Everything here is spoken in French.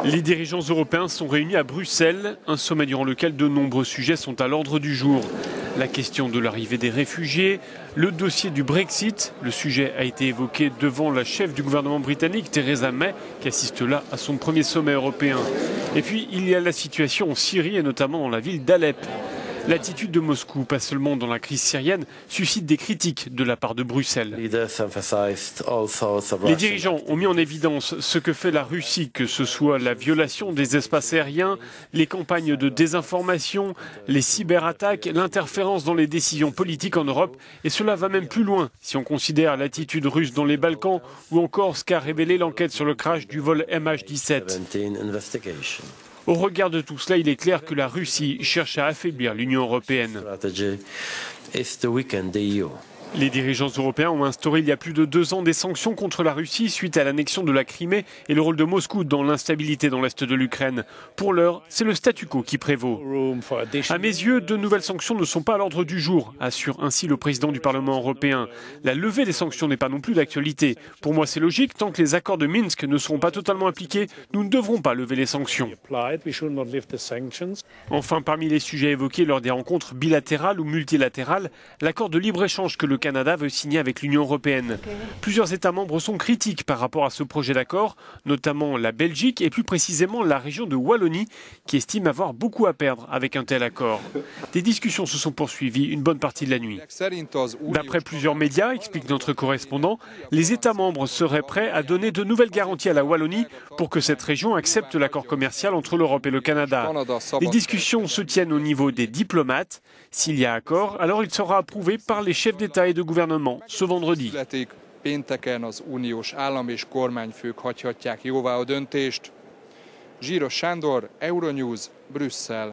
Les dirigeants européens sont réunis à Bruxelles, un sommet durant lequel de nombreux sujets sont à l'ordre du jour. La question de l'arrivée des réfugiés, le dossier du Brexit, le sujet a été évoqué devant la chef du gouvernement britannique, Theresa May, qui assiste là à son premier sommet européen. Et puis il y a la situation en Syrie et notamment dans la ville d'Alep. L'attitude de Moscou, pas seulement dans la crise syrienne, suscite des critiques de la part de Bruxelles. Les dirigeants ont mis en évidence ce que fait la Russie, que ce soit la violation des espaces aériens, les campagnes de désinformation, les cyberattaques, l'interférence dans les décisions politiques en Europe. Et cela va même plus loin si on considère l'attitude russe dans les Balkans ou encore ce qu'a révélé l'enquête sur le crash du vol MH17. Au regard de tout cela, il est clair que la Russie cherche à affaiblir l'Union européenne. Les dirigeants européens ont instauré il y a plus de 2 ans des sanctions contre la Russie suite à l'annexion de la Crimée et le rôle de Moscou dans l'instabilité dans l'est de l'Ukraine. Pour l'heure, c'est le statu quo qui prévaut. À mes yeux, de nouvelles sanctions ne sont pas à l'ordre du jour, assure ainsi le président du Parlement européen. La levée des sanctions n'est pas non plus d'actualité. Pour moi, c'est logique, tant que les accords de Minsk ne seront pas totalement appliqués, nous ne devrons pas lever les sanctions. Enfin, parmi les sujets évoqués lors des rencontres bilatérales ou multilatérales, l'accord de libre-échange que le Canada veut signer avec l'Union européenne. Plusieurs États membres sont critiques par rapport à ce projet d'accord, notamment la Belgique et plus précisément la région de Wallonie, qui estime avoir beaucoup à perdre avec un tel accord. Des discussions se sont poursuivies une bonne partie de la nuit. D'après plusieurs médias, explique notre correspondant, les États membres seraient prêts à donner de nouvelles garanties à la Wallonie pour que cette région accepte l'accord commercial entre l'Europe et le Canada. Les discussions se tiennent au niveau des diplomates. S'il y a accord, alors il sera approuvé par les chefs d'État et de gouvernement ce vendredi. Pénteken az uniós állam és kormányfők hagyhatják jóvá a döntést. Zsíros Sándor, Euronews, Brüsszel.